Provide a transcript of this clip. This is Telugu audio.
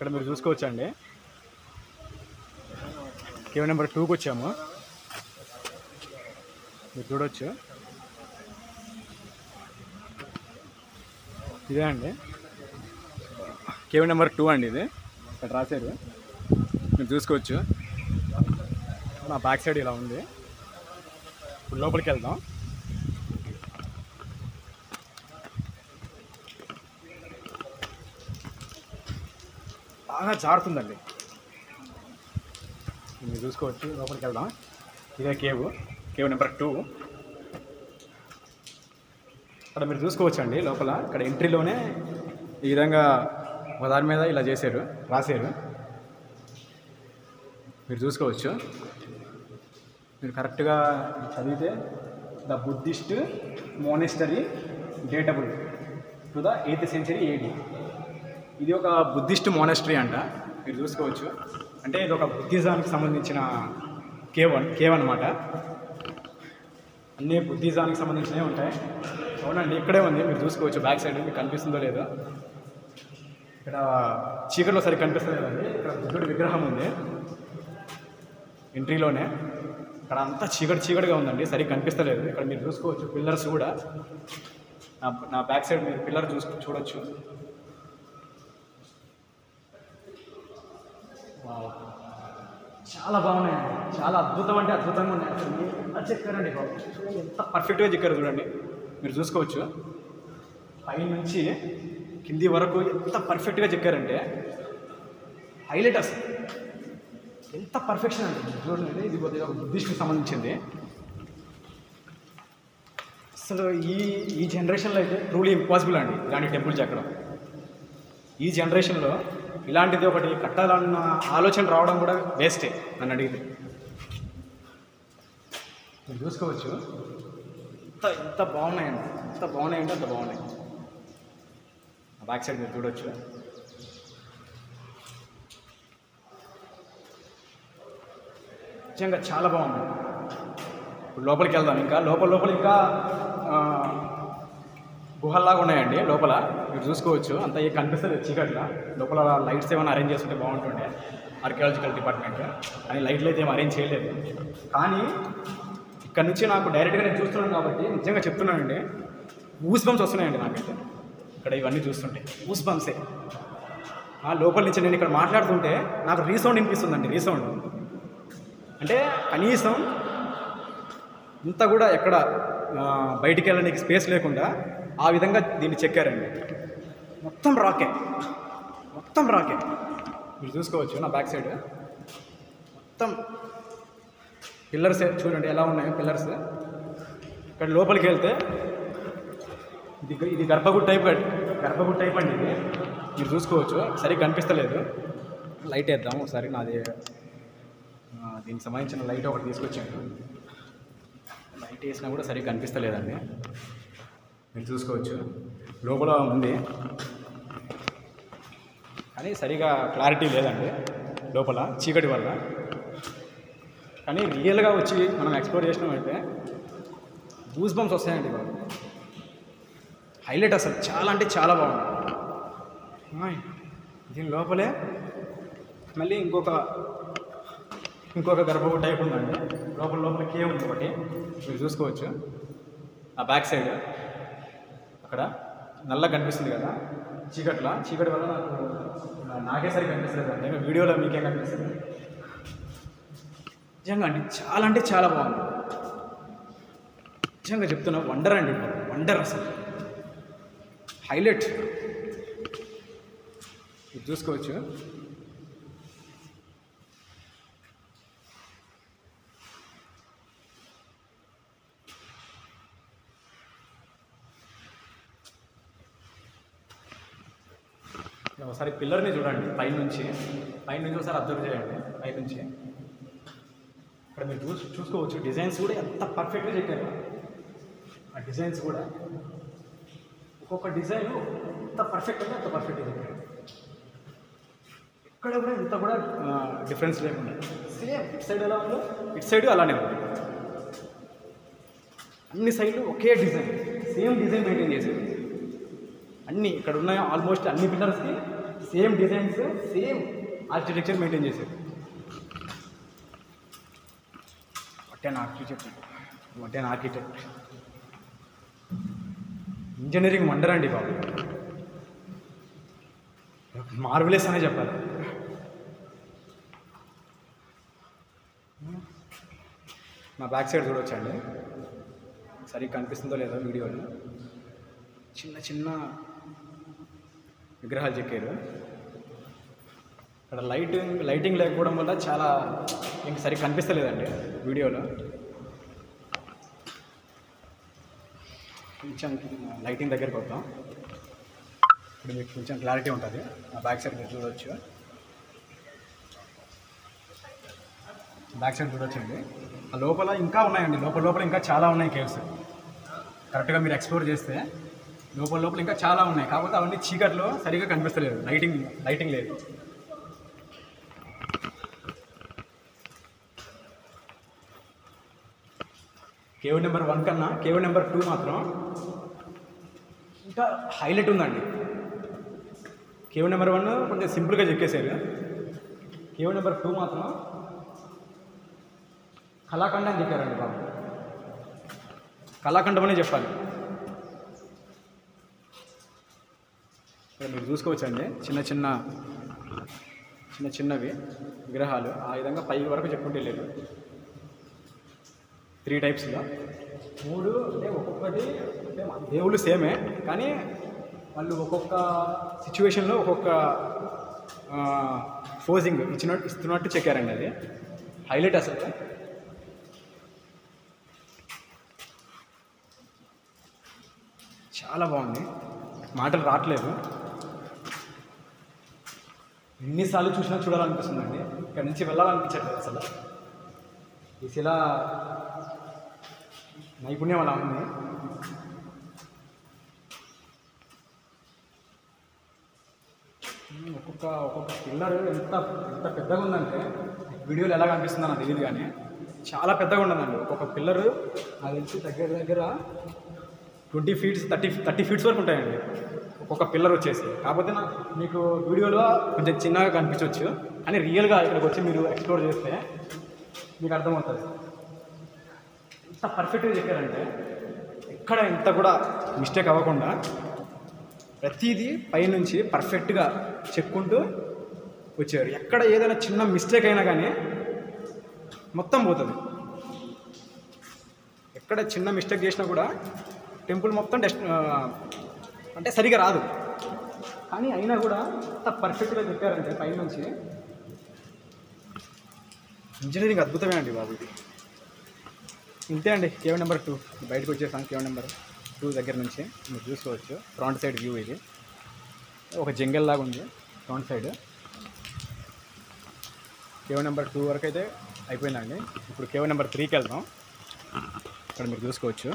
ఇక్కడ మీరు చూసుకోవచ్చండి. కేవ్ నెంబర్ 2కి వచ్చాము. మీరు చూడవచ్చు, ఇదే అండి కేవ్ నెంబర్ 2 అండి. ఇది ఇక్కడ రాశారు, మీరు చూసుకోవచ్చు. నా బ్యాక్ సైడ్ ఇలా ఉంది. ఇప్పుడు లోపలికి వెళ్దాం. బాగా జారుతుందండి, మీరు చూసుకోవచ్చు. లోపలికి వెళ్దాం. ఇదే కేవ్ నెంబర్ 2. ఇక్కడ మీరు చూసుకోవచ్చండి. లోపల ఇక్కడ ఎంట్రీలోనే ఈ విధంగా ఒక దాని మీద ఇలా రాశారు. మీరు చూసుకోవచ్చు. మీరు కరెక్ట్గా చదివితే the Buddhist monastery datable to the 8th century AD. ఇది ఒక బుద్ధిస్ట్ మోనెస్టరీ అంట. మీరు చూసుకోవచ్చు. అంటే ఇది ఒక బుద్ధిజానికి సంబంధించిన కేవ్ అనమాట. అన్నీ బుద్ధిజానికి సంబంధించినవి ఉంటాయి. అవునండి, ఇక్కడే ఉంది. మీరు చూసుకోవచ్చు. బ్యాక్ సైడ్ మీకు కనిపిస్తుందో లేదో. ఇక్కడ చీకట్లో సరిగ్గా కనిపిస్తలేదండి. ఇక్కడ బుద్ధుడి విగ్రహం ఉంది ఎంట్రీలోనే. ఇక్కడ అంతా చీకటిగా ఉందండి, సరిగ్గా కనిపిస్తలేదు. ఇక్కడ మీరు చూసుకోవచ్చు పిల్లర్స్ కూడా. నా బ్యాక్ సైడ్ మీరు పిల్లర్ చూడొచ్చు. చాలా బాగున్నాయండి, చాలా అద్భుతం అంటే అద్భుతంగా ఉన్నాయి. అసలు ఎంత చెక్కారండి బాబు, ఎంత పర్ఫెక్ట్గా చెక్కారు చూడండి. మీరు చూసుకోవచ్చు. పై నుంచి కింది వరకు ఎంత పర్ఫెక్ట్గా చెక్కారంటే హైలైట్. అసలు ఎంత పర్ఫెక్షన్ అండి చూడండి. ఇది ఒక బుద్ధిస్ట్కి సంబంధించింది. అసలు ఈ జనరేషన్లో అయితే ట్రూలీ ఇంపాసిబుల్ అండి ఇలాంటి టెంపుల్ చెక్కడం. ఈ జనరేషన్లో ఇలాంటిది ఒకటి కట్టాలన్న ఆలోచన రావడం కూడా వేస్టే నన్ను అడిగితే. మీరు చూసుకోవచ్చు. ఎంత బాగున్నాయండి, ఎంత బాగున్నాయంటే అంత బాగున్నాయి. బ్యాక్ సైడ్ మీరు చూడవచ్చు. నిజంగా చాలా బాగుంది. ఇప్పుడు లోపలికి వెళ్దాం. ఇంకా లోపల ఇంకా గుహల్లాగా ఉన్నాయండి లోపల. మీరు చూసుకోవచ్చు. అంత ఏ కనిపిస్తుంది చీకట్లా. లోపల లైట్స్ ఏమైనా అరేంజ్ చేస్తుంటే బాగుంటుండే ఆర్కియాలజికల్ డిపార్ట్మెంట్. కానీ లైట్లు అయితే ఏమి అరేంజ్ చేయలేదు. కానీ ఇక్కడ నుంచి నాకు డైరెక్ట్గా నేను చూస్తున్నాను కాబట్టి నిజంగా చెప్తున్నానండి, గూస్ బంప్స్ వస్తున్నాయండి నాకైతే. ఇక్కడ ఇవన్నీ చూస్తుంటే గూస్ బంప్సే. లోపల నుంచి నేను ఇక్కడ మాట్లాడుతుంటే నాకు రీసౌండ్ వినిపిస్తుందండి. రీసౌండ్ అంటే కనీసం ఇంత కూడా ఎక్కడ బయటికి వెళ్ళడానికి స్పేస్ లేకుండా ఆ విధంగా దీన్ని చెక్కారండి. మొత్తం రాకే. మీరు చూసుకోవచ్చు. నా బ్యాక్ సైడ్ మొత్తం పిల్లర్స్ చూడండి ఎలా ఉన్నాయో పిల్లర్స్. ఇక్కడ లోపలికి వెళ్తే ఇది గర్భగుడి టైప్ అండి. ఇది మీరు చూసుకోవచ్చు. సరిగ్గా కనిపిస్తలేదు. లైట్ వేద్దాం ఒకసారి. నాది దీనికి సంబంధించిన లైట్ ఒకటి తీసుకొచ్చాను. లైట్ వేసినా కూడా సరిగ్గా కనిపిస్తలేదండి. మీరు చూసుకోవచ్చు. లోపల ఉంది కానీ సరిగా క్లారిటీ లేదండి లోపల చీకటి వల్ల. కానీ రియల్గా వచ్చి మనం ఎక్స్ప్లోర్ చేసినామంటే గూస్ బంప్స్ వస్తాయండి బాబు. హైలైట్ అసలు చాలా అంటే చాలా బాగుంది. దీని లోపలే మళ్ళీ ఇంకొక గర్భగుడి టైప్ ఉందండి. లోపల కేవ్ ఉంది ఒకటి. మీరు చూసుకోవచ్చు. ఆ బ్యాక్ సైడ్ అక్కడ నల్లగా కనిపిస్తుంది కదా చీకటి వల్ల నాకే సరిగ్గా కనిపిస్తుంది అండి. వీడియోలో మీకేం కనిపిస్తుంది? నిజంగా అండి చాలా అంటే చాలా బాగుంది. నిజంగా చెప్తున్నా, వండర్ అండి, వండర్ అసలు హైలైట్. ఇది చూసుకోవచ్చు. ఒకసారి పిల్లర్ని చూడండి పైనుంచి ఒకసారి అబ్జర్వ్ చేయండి. పైనుంచి ఇక్కడ మీరు చూసుకోవచ్చు. డిజైన్స్ కూడా ఎంత పర్ఫెక్ట్గా చెప్పారు. ఆ డిజైన్స్ కూడా ఒక్కొక్క డిజైన్ ఎంత పర్ఫెక్ట్గా చెప్పారు. ఇక్కడ కూడా ఇంత కూడా డిఫరెన్స్ లేకుండా సేమ్ ఇటు సైడ్ ఎలా ఉందో ఇటు సైడ్ అలానే ఉంది. అన్ని సైడ్లు ఒకే సేమ్ డిజైన్ మెయింటైన్ చేసేది. అన్నీ ఇక్కడ ఉన్న ఆల్మోస్ట్ అన్ని పిల్లర్స్కి same designs same architecture maintain చేశారు. What an architect engineering wonder అండి బాబు, మార్వెలస్ అనే చెప్పాలి. నా బ్యాక్ సైడ్ చూడవచ్చండి, సరిగ్గా కనిపిస్తుందో లేదో వీడియోలో. చిన్న చిన్న విగ్రహాలు చెక్కారు. ఇక్కడ లైటింగ్ లేకపోవడం వల్ల చాలా ఇంక సరిగ్గా కనిపిస్తలేదండి వీడియోలో. కొంచెం లైటింగ్ దగ్గరికి వద్దాం, ఇప్పుడు మీకు కొంచెం క్లారిటీ ఉంటుంది. నా బ్యాక్ సైడ్ మీరు చూడవచ్చు, బ్యాక్ సైడ్ చూడొచ్చండి. ఆ లోపల ఇంకా ఉన్నాయండి, లోపల ఇంకా చాలా ఉన్నాయి కేవ్స్. కరెక్ట్గా మీరు ఎక్స్ప్లోర్ చేస్తే లోపల ఇంకా చాలా ఉన్నాయి. కాకపోతే అవన్నీ చీకట్లో సరిగ్గా కనిపిస్తలేదు, లైటింగ్ లేదు. కేవ్ నెంబర్ 1 కన్నా కేవ్ నెంబర్ 2 మాత్రం ఇంకా హైలైట్ ఉందండి. కేవ్ నెంబర్ 1 కొంచెం సింపుల్గా చెక్కేశారు. కేవ్ నెంబర్ 2 మాత్రం కళాఖండం అని చెప్పారండి బాబు, కళాఖండం అనే చెప్పాలి. ఇక్కడ మీరు చూసుకోవచ్చండి, చిన్నవి విగ్రహాలు ఆ విధంగా పై వరకు చెప్పుకుంటూ వెళ్ళారు. 3 టైప్స్లో 3 అంటే ఒక్కొక్కటి అంటే దేవుళ్ళు సేమే, కానీ వాళ్ళు ఒక్కొక్క సిచ్యువేషన్లో ఒక్కొక్క ఫోజింగ్ ఇస్తున్నట్టు చెక్కారండి. అది హైలైట్ అసలు. చాలా బాగుంది, మాటలు రావట్లేదు. ఎన్నిసార్లు చూసినా చూడాలనిపిస్తుందండి, ఇక్కడ నుంచి వెళ్ళాలనిపించట్లేదు అసలు. ఈ శిల నైపుణ్యం అలా ఉంది. ఒక్కొక్క పిల్లర్ ఎంత పెద్దగా ఉందంటే వీడియోలో ఎలా కనిపిస్తుందో నాకు తెలియదు, కానీ చాలా పెద్దగా ఉండదండి. ఒక్కొక్క పిల్లరు నాకు తెలిసి దగ్గర 20 ఫీట్స్ 30 ఫీట్స్ వరకు ఉంటాయండి ఒక్కొక్క పిల్లర్ వచ్చేసి. కాకపోతే మీకు వీడియోలో కొంచెం చిన్నగా కనిపించవచ్చు, కానీ రియల్గా ఇక్కడికి వచ్చి మీరు ఎక్స్ప్లోర్ చేస్తే మీకు అర్థమవుతుంది. ఎంత పర్ఫెక్ట్గా చెప్పారంటే ఎక్కడ ఇంత కూడా మిస్టేక్ అవ్వకుండా ప్రతిదీ పైనుంచి పర్ఫెక్ట్గా చెక్కుంటూ వచ్చారు. ఎక్కడ ఏదైనా చిన్న మిస్టేక్ అయినా కానీ మొత్తం పోతుంది. ఎక్కడ చిన్న మిస్టేక్ చేసినా కూడా టెంపుల్ మొత్తం అంటే సరిగా రాదు, కానీ అయినా కూడా అంత పర్ఫెక్ట్గా చెప్పారంటే పైనుంచి. ఇంజనీరింగ్ అద్భుతమే అండి బాబు ఇది. ఇంతే అండి కేవ్ నెంబర్ 2 బయటకు వచ్చేసాం. కేవ్ నెంబర్ 2 దగ్గర నుంచి మీరు చూసుకోవచ్చు ఫ్రంట్ సైడ్ వ్యూ. ఇది ఒక జంగల్ లాగా ఉంది ఫ్రంట్ సైడ్. కేవ్ నెంబర్ 2 వరకు అయితే అయిపోయిందండి. ఇప్పుడు కేవ్ నెంబర్ 3కి వెళ్దాం. ఇక్కడ మీరు చూసుకోవచ్చు.